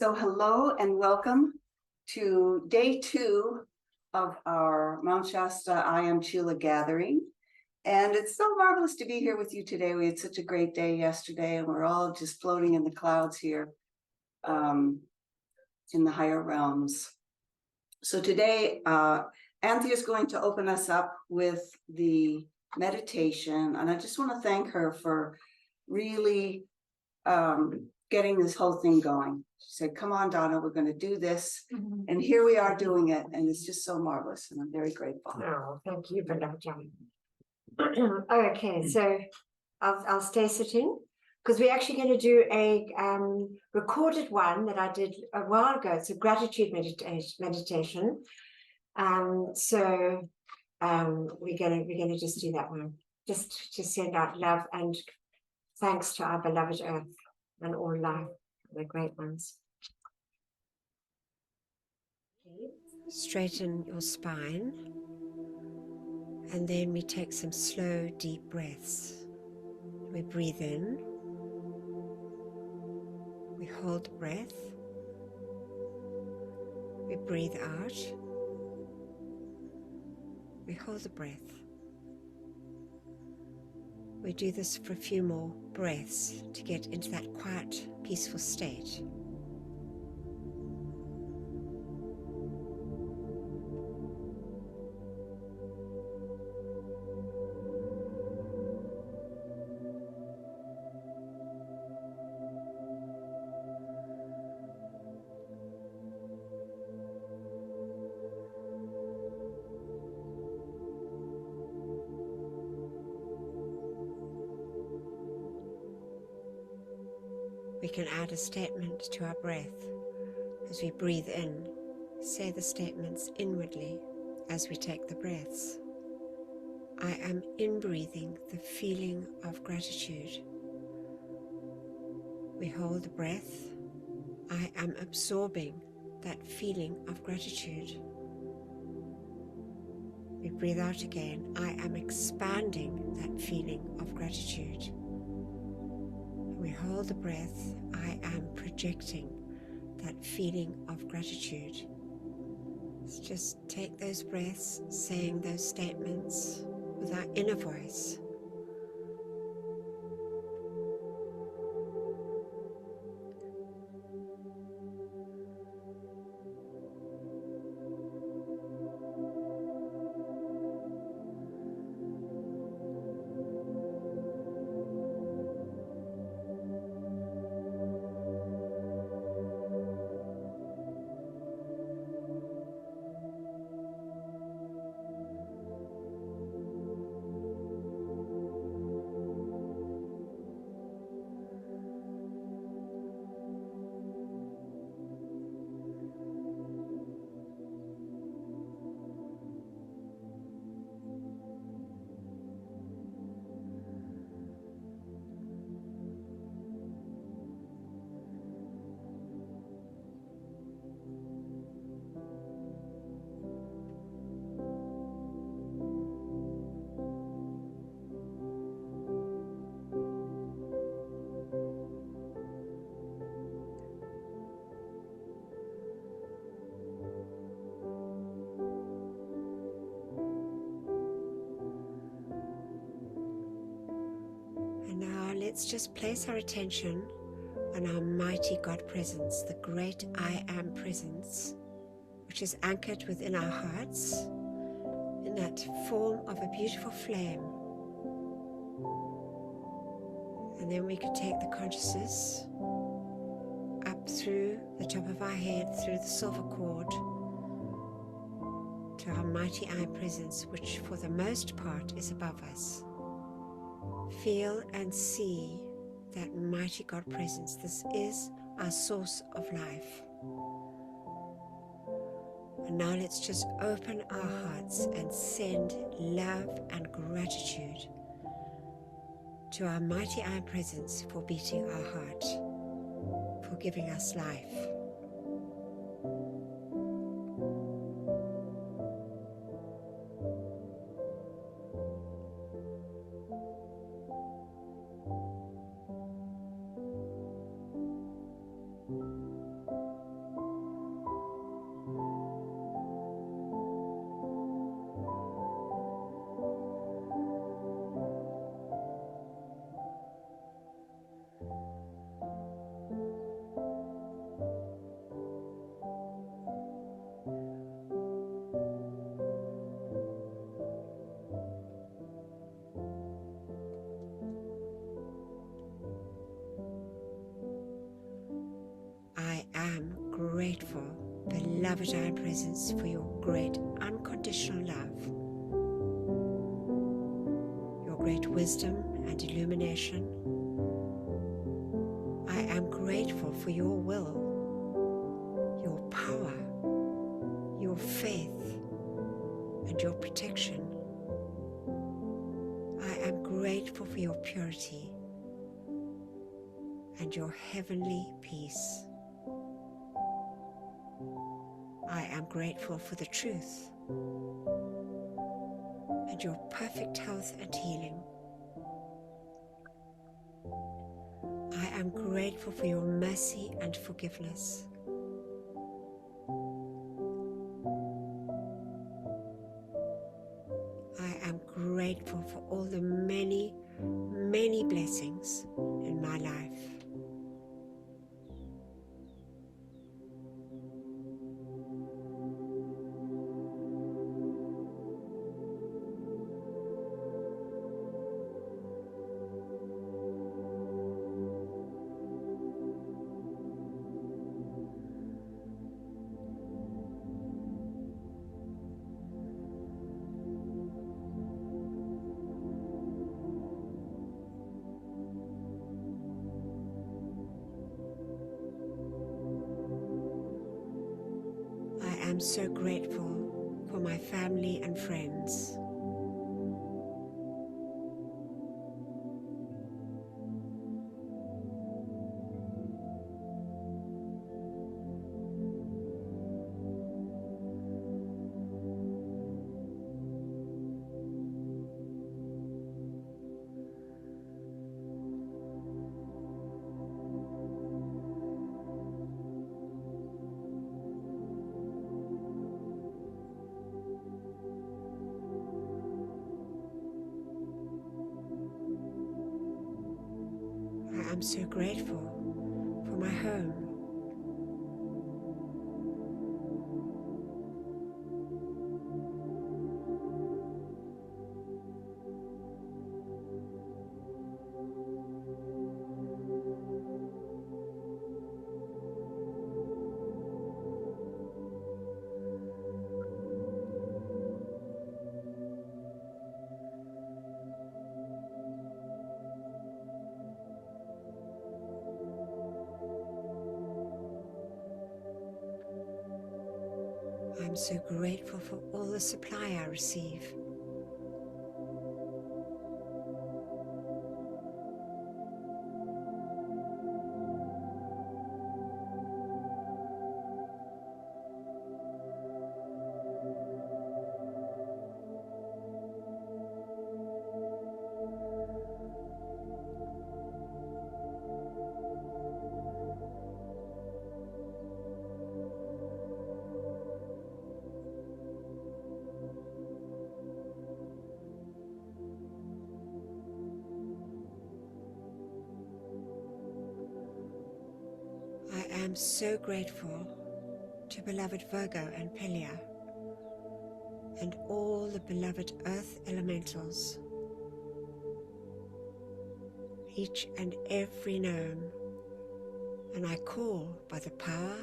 So hello and welcome to day 2 of our Mount Shasta I Am Chula gathering. And it's so marvelous to be here with you today. We had such a great day yesterday and we're all just floating in the clouds here in the higher realms. So today, Anthea is going to open us up with the meditation. And I just want to thank her for really getting this whole thing going. She said, come on, Donna, we're going to do this. And here we are doing it. And it's just so marvelous. And I'm very grateful. Oh, thank you, beloved John. Okay, so I'll stay sitting because we're actually going to do a recorded one that I did a while ago. It's a gratitude meditation. So we're gonna just do that one, just to send out love and thanks to our beloved Earth and all life, the great ones. Straighten your spine, and then we take some slow, deep breaths. We breathe in, we hold the breath, we breathe out, we hold the breath. We do this for a few more breaths to get into that quiet, peaceful state. We can add a statement to our breath. As we breathe in, say the statements inwardly as we take the breaths. I am in-breathing the feeling of gratitude. We hold the breath. I am absorbing that feeling of gratitude. We breathe out again. I am expanding that feeling of gratitude. We hold the breath. I am projecting that feeling of gratitude. Let's just take those breaths, saying those statements with our inner voice. Now let's just place our attention on our mighty God presence, the great I Am presence, which is anchored within our hearts in that form of a beautiful flame. And then we could take the consciousness up through the top of our head, through the silver cord, to our mighty I Am presence, which for the most part is above us. Feel and see that mighty God presence. This is our source of life. And now let's just open our hearts and send love and gratitude to our mighty I Am presence for beating our heart, for giving us life. grateful, beloved I am presence, for your great unconditional love, your great wisdom and illumination. I am grateful for your will, your power, your faith, and your protection. I am grateful for your purity and your heavenly peace. I am grateful for the truth and your perfect health and healing. I am grateful for your mercy and forgiveness. I am grateful for all the many, many blessings in my life. I am so grateful for my family and friends. I am so grateful for my home. I'm so grateful for all the supply I receive. I am so grateful to beloved Virgo and Pelia and all the beloved earth elementals, each and every gnome, and I call by the power,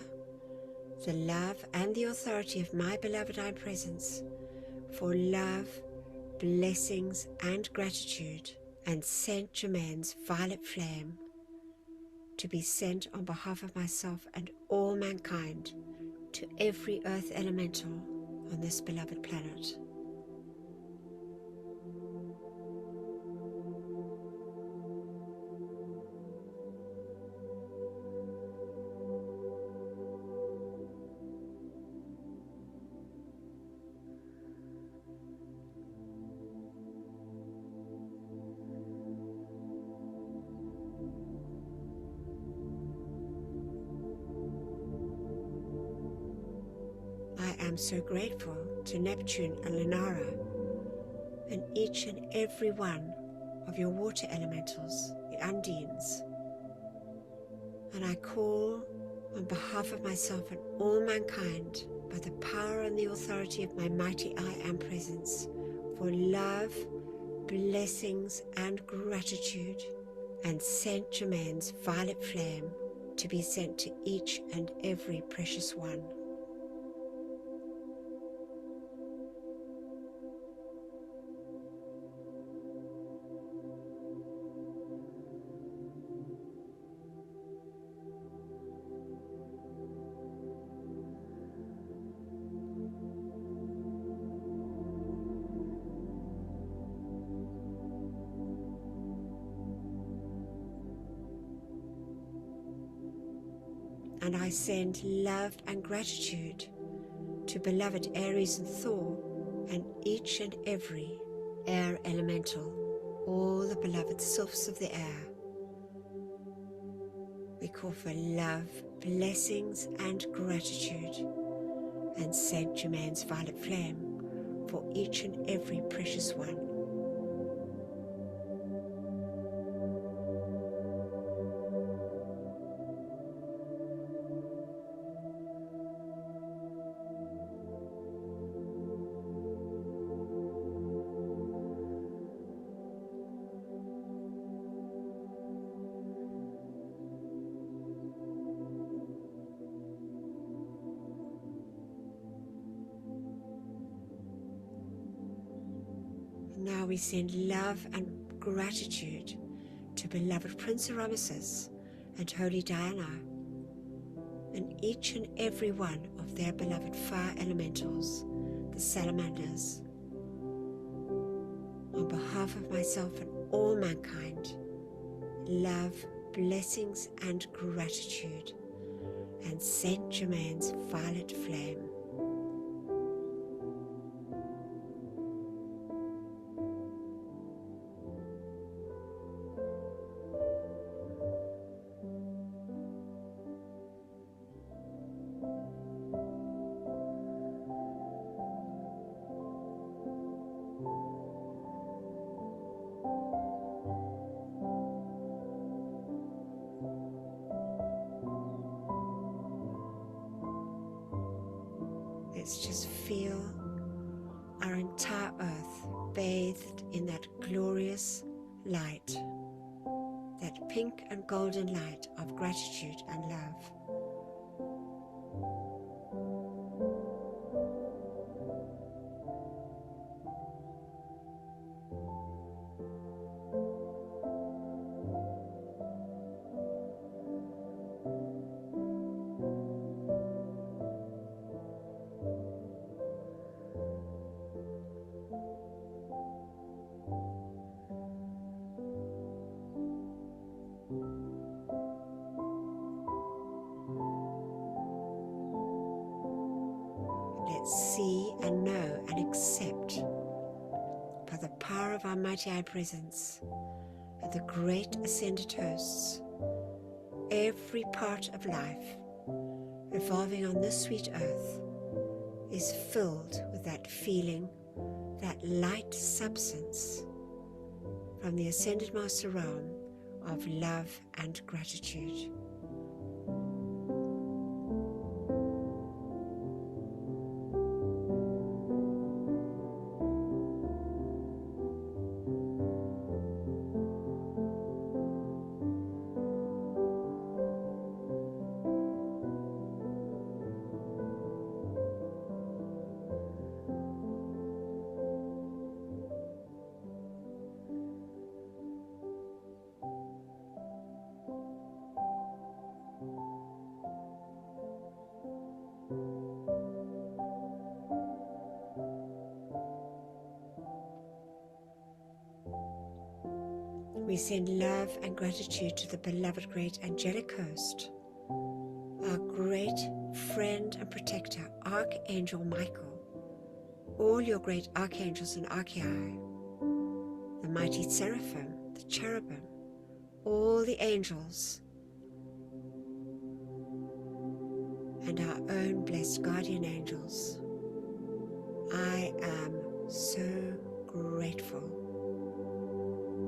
the love and the authority of my beloved I presence for love, blessings and gratitude, and Saint Germain's violet flame to be sent on behalf of myself and all mankind to every earth elemental on this beloved planet. I am so grateful to Neptune and Lunara and each and every one of your water elementals, the Undines. And I call on behalf of myself and all mankind by the power and the authority of my mighty I Am presence for love, blessings and gratitude, and Saint Germain's violet flame to be sent to each and every precious one. And I send love and gratitude to beloved Aries and Thor and each and every air elemental, all the beloved sylphs of the air. We call for love, blessings and gratitude, and Saint Germain's violet flame for each and every precious one. Now we send love and gratitude to beloved Prince Ramesses and Holy Diana and each and every one of their beloved fire elementals, the salamanders. On behalf of myself and all mankind, love, blessings and gratitude, and Saint Germain's violet flame. Let's just feel our entire earth bathed in that glorious light, that pink and golden light of gratitude and love. Let's see and know and accept by the power of our mighty eye presence and the great ascended hosts, every part of life revolving on this sweet earth is filled with that feeling, that light substance from the ascended master realm of love and gratitude. We send love and gratitude to the beloved great angelic host, our great friend and protector, Archangel Michael, all your great archangels and archai, the mighty seraphim, the cherubim, all the angels, and our own blessed guardian angels. I am so grateful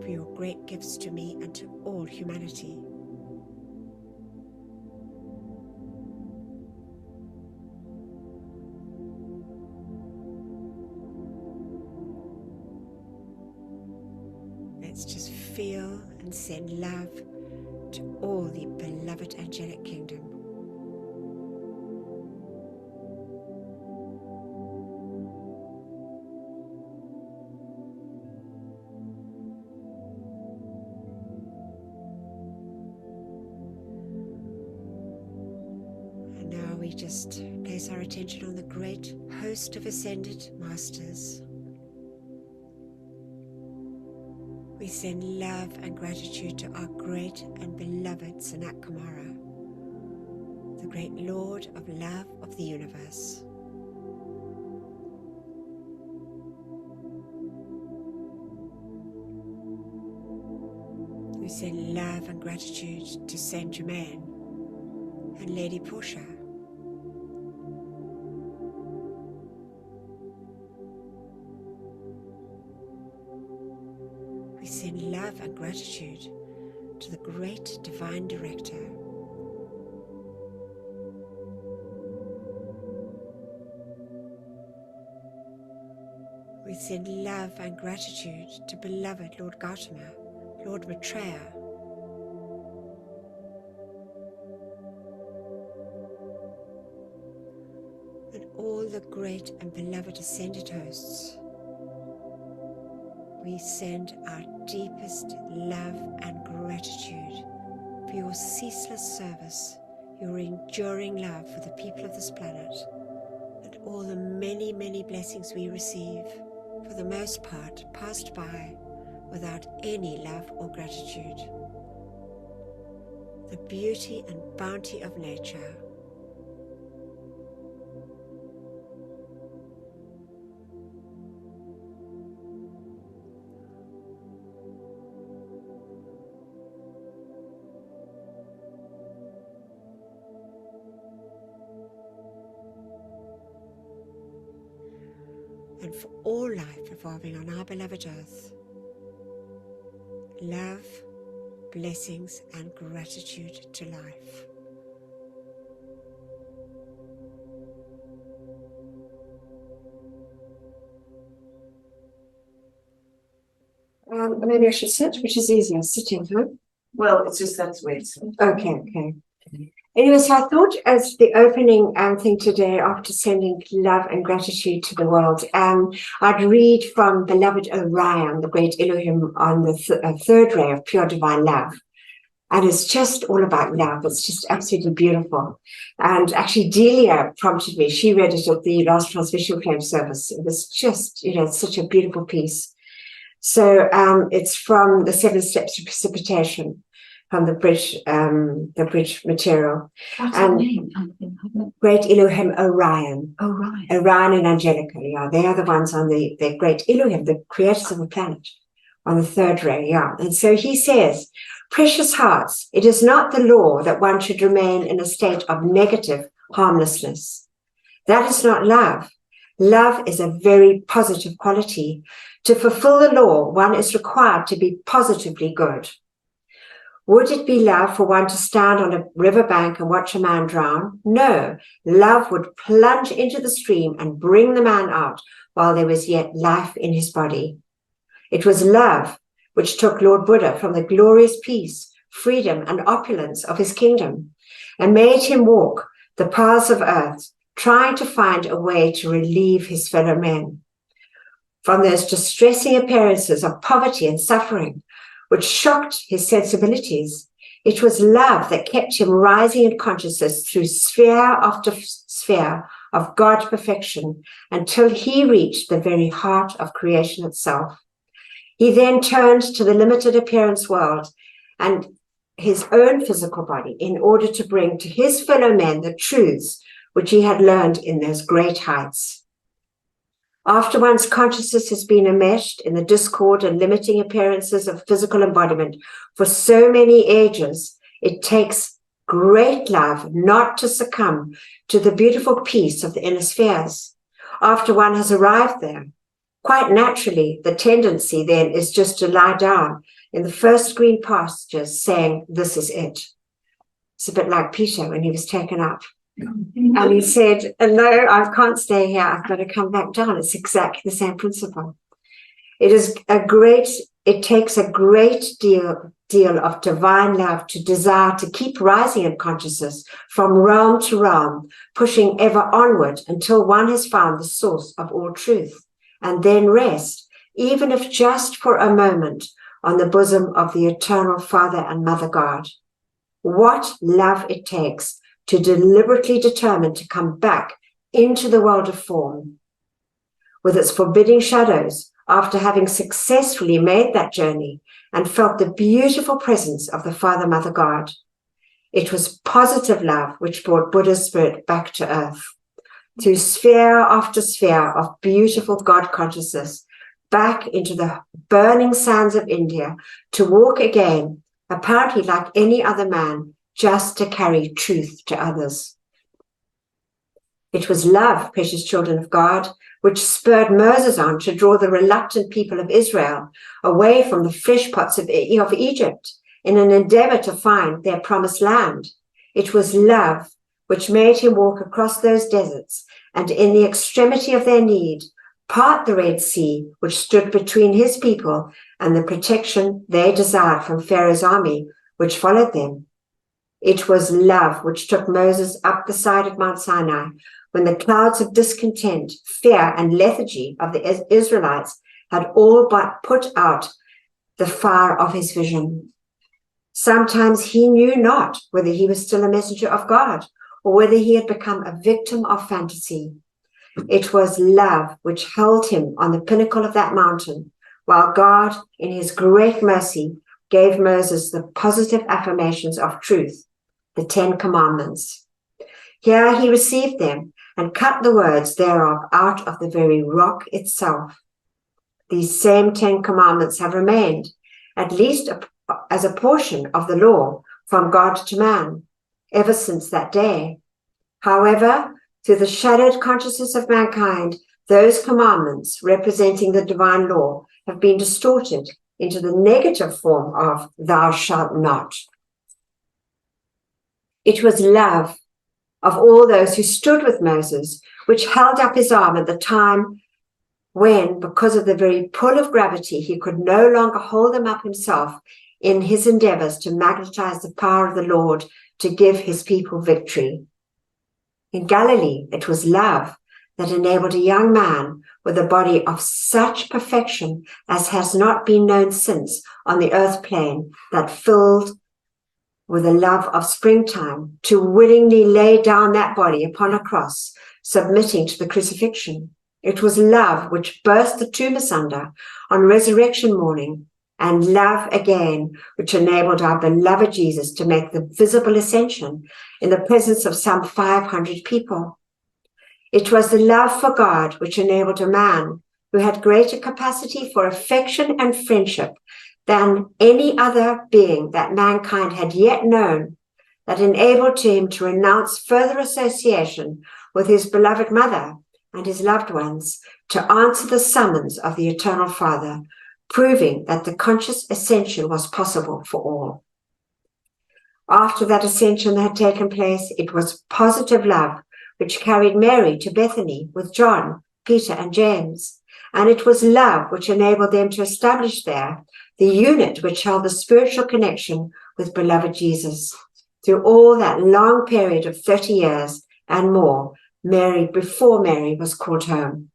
for your great gifts to me and to all humanity. Let's just feel and send love, to all the beloved angelic kingdom. And now we just place our attention on the great host of ascended masters. We send love and gratitude to our great and beloved Sanat Kumara, the great Lord of love of the universe. We send love and gratitude to Saint Germain and Lady Portia. We send love and gratitude to the great divine director. We send love and gratitude to beloved Lord Gautama, Lord Betrayer. And all the great and beloved ascended hosts. We send our deepest love and gratitude for your ceaseless service, your enduring love for the people of this planet, and all the many, many blessings we receive, for the most part, passed by without any love or gratitude. The beauty and bounty of nature. And for all life evolving on our beloved earth, love, blessings, and gratitude to life. Maybe I should sit, which is easier, sitting, huh? Well, it's just that's the way it's. Okay. Anyway, so I thought as the opening thing today, after sending love and gratitude to the world, I'd read from beloved Orion, the great Elohim, on the third ray of pure divine love. And it's just all about love. It's just absolutely beautiful. And actually, Delia prompted me. She read it at the last transmission flame service. It was just, it's such a beautiful piece. So it's from the 7 Steps of Precipitation, from the bridge material. What's her name? Great Elohim Orion. Orion. Orion and Angelica, yeah. They are the ones on the great Elohim, the creators of the planet, on the third ray, yeah. And so he says, precious hearts, it is not the law that one should remain in a state of negative harmlessness. That is not love. Love is a very positive quality. To fulfill the law, one is required to be positively good. Would it be love for one to stand on a riverbank and watch a man drown? No, love would plunge into the stream and bring the man out while there was yet life in his body. It was love which took Lord Buddha from the glorious peace, freedom, and opulence of his kingdom and made him walk the paths of earth, trying to find a way to relieve his fellow men from those distressing appearances of poverty and suffering, which shocked his sensibilities. It was love that kept him rising in consciousness through sphere after sphere of God perfection until he reached the very heart of creation itself. He then turned to the limited appearance world and his own physical body in order to bring to his fellow men the truths which he had learned in those great heights. After one's consciousness has been enmeshed in the discord and limiting appearances of physical embodiment for so many ages, it takes great love not to succumb to the beautiful peace of the inner spheres. After one has arrived there, quite naturally, the tendency then is just to lie down in the first green pastures saying, this is it. It's a bit like Peter when he was taken up. And he said, no, I can't stay here. I've got to come back down. It's exactly the same principle. It is a great it takes a great deal of divine love to desire to keep rising in consciousness from realm to realm, pushing ever onward until one has found the source of all truth, and then rest, even if just for a moment, on the bosom of the eternal Father and Mother God. What love it takes to deliberately determine to come back into the world of form, with its forbidding shadows, after having successfully made that journey and felt the beautiful presence of the Father, Mother God. It was positive love which brought Buddha's spirit back to earth, through sphere after sphere of beautiful God consciousness, back into the burning sands of India, to walk again, apparently like any other man, just to carry truth to others. It was love, precious children of God, which spurred Moses on to draw the reluctant people of Israel away from the flesh pots of Egypt in an endeavor to find their promised land. It was love which made him walk across those deserts and, in the extremity of their need, part the Red Sea, which stood between his people and the protection they desired from Pharaoh's army, which followed them. It was love which took Moses up the side of Mount Sinai when the clouds of discontent, fear, and lethargy of the Israelites had all but put out the fire of his vision. Sometimes he knew not whether he was still a messenger of God or whether he had become a victim of fantasy. It was love which held him on the pinnacle of that mountain, while God, in his great mercy, gave Moses the positive affirmations of truth, the 10 Commandments. Here he received them and cut the words thereof out of the very rock itself. These same 10 Commandments have remained, at least as a portion of the law from God to man, ever since that day. However, through the shadowed consciousness of mankind, those commandments representing the divine law have been distorted into the negative form of thou shalt not. It was love of all those who stood with Moses, which held up his arm at the time when, because of the very pull of gravity, he could no longer hold them up himself in his endeavors to magnetize the power of the Lord to give his people victory. In Galilee, it was love that enabled a young man with a body of such perfection as has not been known since on the earth plane, that filled with the love of springtime, to willingly lay down that body upon a cross, submitting to the crucifixion. It was love which burst the tomb asunder on resurrection morning, and love again which enabled our beloved Jesus to make the visible ascension in the presence of some 500 people. It was the love for God which enabled a man who had greater capacity for affection and friendship than any other being that mankind had yet known, that enabled him to renounce further association with his beloved mother and his loved ones, to answer the summons of the eternal Father, proving that the conscious ascension was possible for all. After that ascension had taken place, it was positive love which carried Mary to Bethany with John, Peter, and James, and it was love which enabled them to establish there the unit which held the spiritual connection with beloved Jesus. Through all that long period of 30 years and more, before Mary was called home.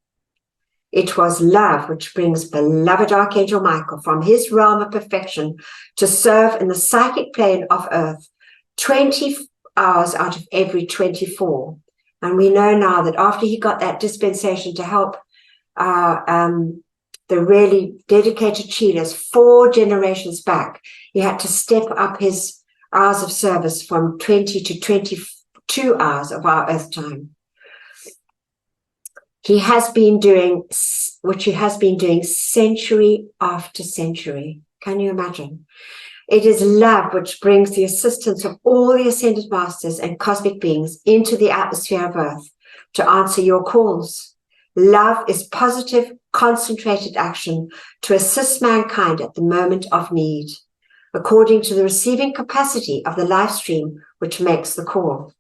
It was love which brings beloved Archangel Michael from his realm of perfection to serve in the psychic plane of earth 20 hours out of every 24. And we know now that after he got that dispensation to help the really dedicated Chilas 4 generations back, he had to step up his hours of service from 20 to 22 hours of our earth time. He has been doing century after century. Can you imagine? It is love which brings the assistance of all the ascended masters and cosmic beings into the atmosphere of earth to answer your calls. Love is positive, concentrated action to assist mankind at the moment of need, according to the receiving capacity of the life stream which makes the call.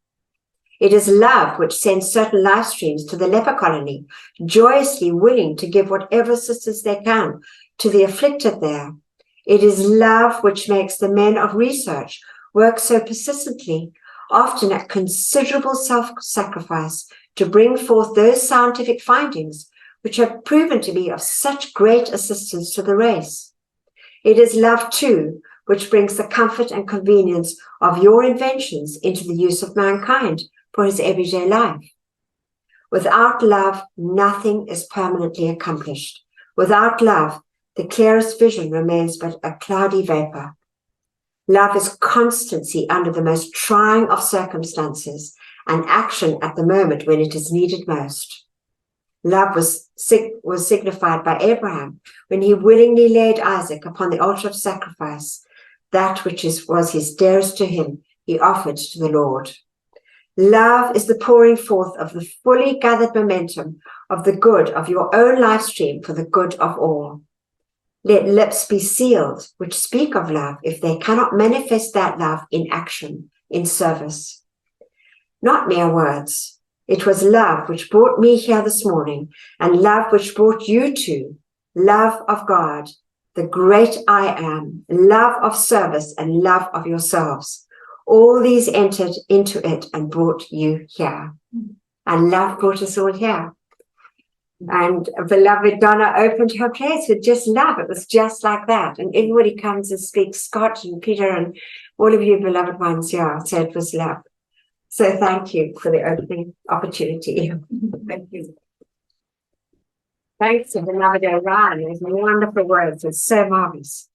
It is love which sends certain life streams to the leper colony, joyously willing to give whatever assistance they can to the afflicted there. It is love which makes the men of research work so persistently, often at considerable self-sacrifice, to bring forth those scientific findings which have proven to be of such great assistance to the race. It is love, too, which brings the comfort and convenience of your inventions into the use of mankind for his everyday life. Without love, nothing is permanently accomplished. Without love, the clearest vision remains but a cloudy vapor. Love is constancy under the most trying of circumstances and action at the moment when it is needed most. Love was signified by Abraham when he willingly laid Isaac upon the altar of sacrifice. That which was his dearest to him, he offered to the Lord. Love is the pouring forth of the fully gathered momentum of the good of your own life stream for the good of all. Let lips be sealed which speak of love if they cannot manifest that love in action, in service. Not mere words. It was love which brought me here this morning, and love which brought you to love of God, the great I am, love of service, and love of yourselves. All these entered into it and brought you here. And love brought us all here. And beloved Donna opened her place with just love. It was just like that. And everybody comes and speaks, Scott and Peter and all of you beloved ones here. So it was love. So thank you for the opening opportunity. Thank you. Thanks to beloved Orion. It was wonderful words. It's so marvelous.